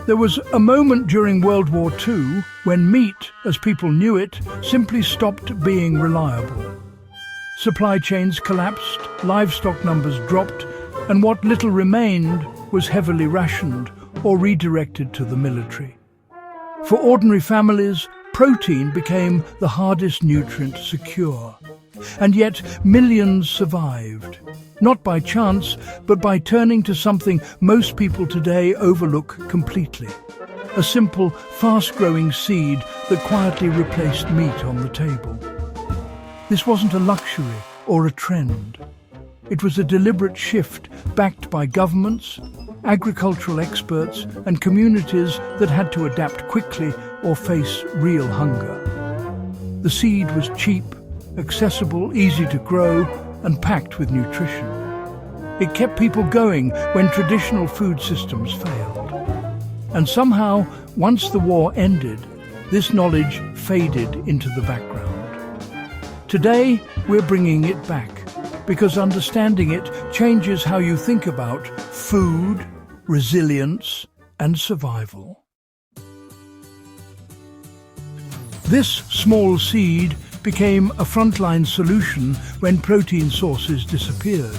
There was a moment during World War II when meat, as people knew it, simply stopped being reliable. Supply chains collapsed, livestock numbers dropped, and what little remained was heavily rationed or redirected to the military. For ordinary families, protein became the hardest nutrient to secure. And yet millions survived, not by chance, but by turning to something most people today overlook completely. A simple, fast-growing seed that quietly replaced meat on the table. This wasn't a luxury or a trend. It was a deliberate shift backed by governments, agricultural experts, and communities that had to adapt quickly or face real hunger. The seed was cheap, accessible, easy to grow, and packed with nutrition. It kept people going when traditional food systems failed. And somehow, once the war ended, this knowledge faded into the background. Today, we're bringing it back, because understanding it changes how you think about food, resilience, and survival. This small seed became a frontline solution when protein sources disappeared.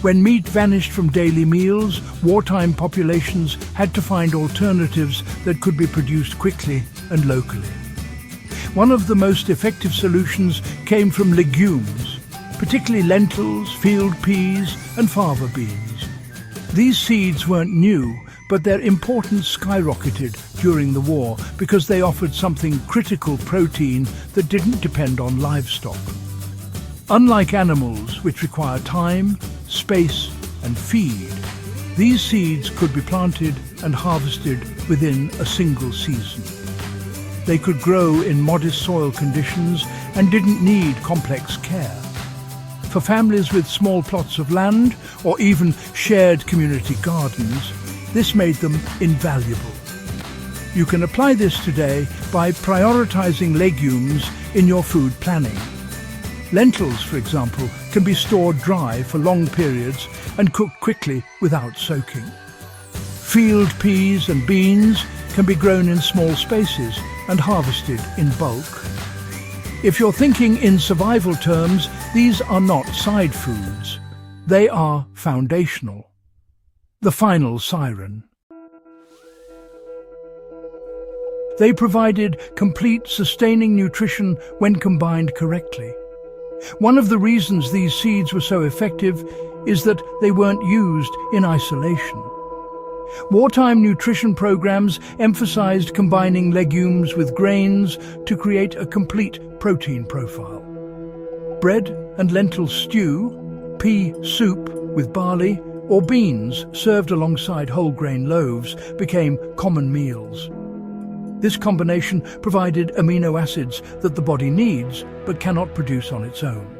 When meat vanished from daily meals, wartime populations had to find alternatives that could be produced quickly and locally. One of the most effective solutions came from legumes, particularly lentils, field peas, and fava beans. These seeds weren't new, but their importance skyrocketed during the war because they offered something critical protein that didn't depend on livestock. Unlike animals, which require time, space, and feed, these seeds could be planted and harvested within a single season. They could grow in modest soil conditions and didn't need complex care. For families with small plots of land or even shared community gardens, this made them invaluable. You can apply this today by prioritizing legumes in your food planning. Lentils, for example, can be stored dry for long periods and cooked quickly without soaking. Field peas and beans can be grown in small spaces and harvested in bulk. If you're thinking in survival terms, these are not side foods. They are foundational. The final siren. They provided complete, sustaining nutrition when combined correctly. One of the reasons these seeds were so effective is that they weren't used in isolation. Wartime nutrition programs emphasized combining legumes with grains to create a complete protein profile. Bread and lentil stew, pea soup with barley, or beans served alongside whole grain loaves became common meals. This combination provided amino acids that the body needs but cannot produce on its own.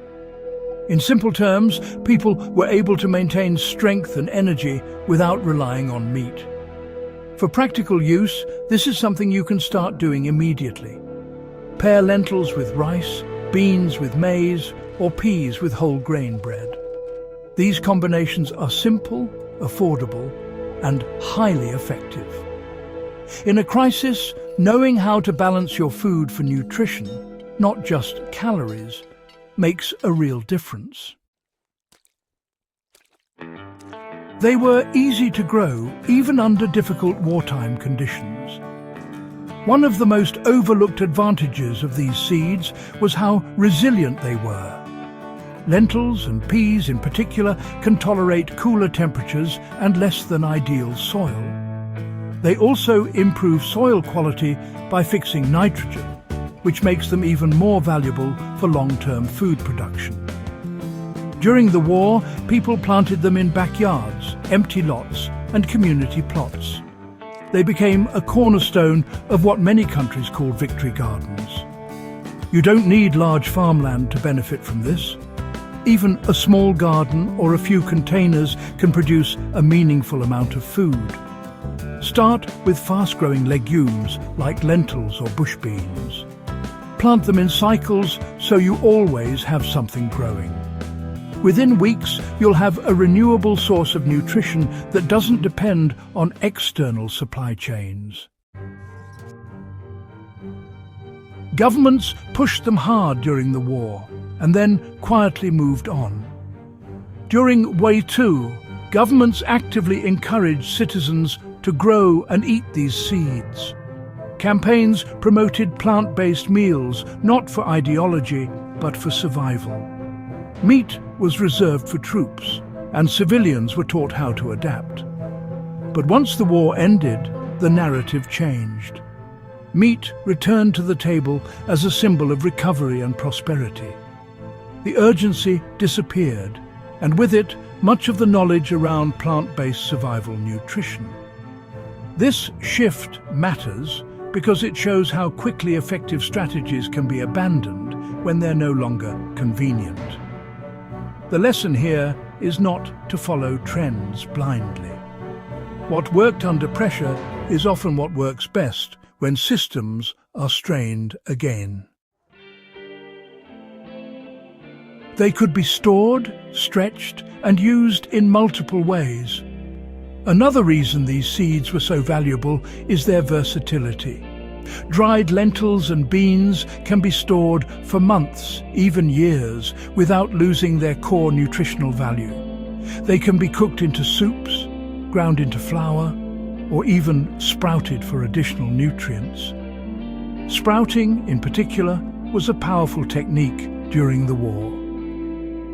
In simple terms, people were able to maintain strength and energy without relying on meat. For practical use, this is something you can start doing immediately. Pair lentils with rice, beans with maize, or peas with whole grain bread. These combinations are simple, affordable, and highly effective. In a crisis, knowing how to balance your food for nutrition, not just calories, makes a real difference. They were easy to grow, even under difficult wartime conditions. One of the most overlooked advantages of these seeds was how resilient they were. Lentils and peas in particular can tolerate cooler temperatures and less than ideal soil. They also improve soil quality by fixing nitrogen, which makes them even more valuable for long-term food production. During the war, people planted them in backyards, empty lots, and community plots. They became a cornerstone of what many countries call victory gardens. You don't need large farmland to benefit from this. Even a small garden or a few containers can produce a meaningful amount of food. Start with fast-growing legumes like lentils or bush beans. Plant them in cycles so you always have something growing. Within weeks, you'll have a renewable source of nutrition that doesn't depend on external supply chains. Governments pushed them hard during the war and then quietly moved on. During WWII, governments actively encouraged citizens to grow and eat these seeds. Campaigns promoted plant-based meals, not for ideology, but for survival. Meat was reserved for troops, and civilians were taught how to adapt. But once the war ended, the narrative changed. Meat returned to the table as a symbol of recovery and prosperity. The urgency disappeared, and with it, much of the knowledge around plant-based survival nutrition. This shift matters because it shows how quickly effective strategies can be abandoned when they're no longer convenient. The lesson here is not to follow trends blindly. What worked under pressure is often what works best when systems are strained again. They could be stored, stretched, and used in multiple ways. Another reason these seeds were so valuable is their versatility. Dried lentils and beans can be stored for months, even years, without losing their core nutritional value. They can be cooked into soups, ground into flour, or even sprouted for additional nutrients. Sprouting, in particular, was a powerful technique during the war.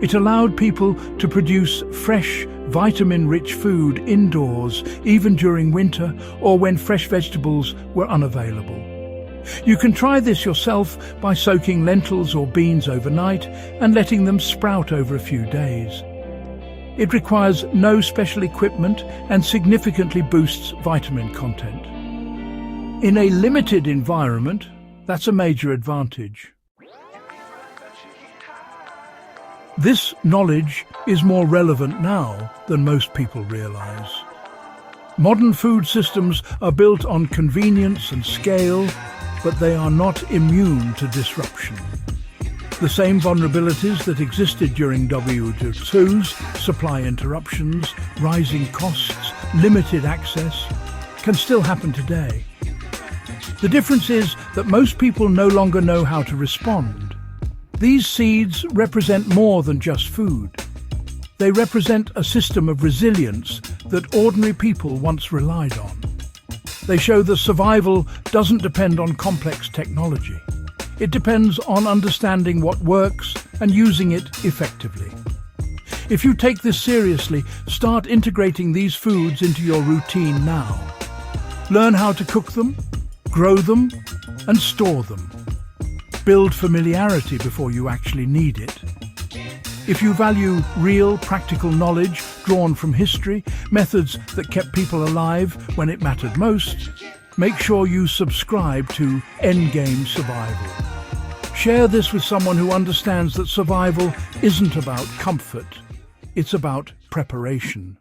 It allowed people to produce fresh, vitamin-rich food indoors, even during winter or when fresh vegetables were unavailable. You can try this yourself by soaking lentils or beans overnight and letting them sprout over a few days. It requires no special equipment and significantly boosts vitamin content. In a limited environment, that's a major advantage. This knowledge is more relevant now than most people realize. Modern food systems are built on convenience and scale, but they are not immune to disruption. The same vulnerabilities that existed during WWII's, supply interruptions, rising costs, limited access, can still happen today. The difference is that most people no longer know how to respond. These seeds represent more than just food. They represent a system of resilience that ordinary people once relied on. They show that survival doesn't depend on complex technology. It depends on understanding what works and using it effectively. If you take this seriously, start integrating these foods into your routine now. Learn how to cook them, grow them, and store them. Build familiarity before you actually need it. If you value real, practical knowledge drawn from history, methods that kept people alive when it mattered most, make sure you subscribe to Endgame Survival. Share this with someone who understands that survival isn't about comfort, it's about preparation.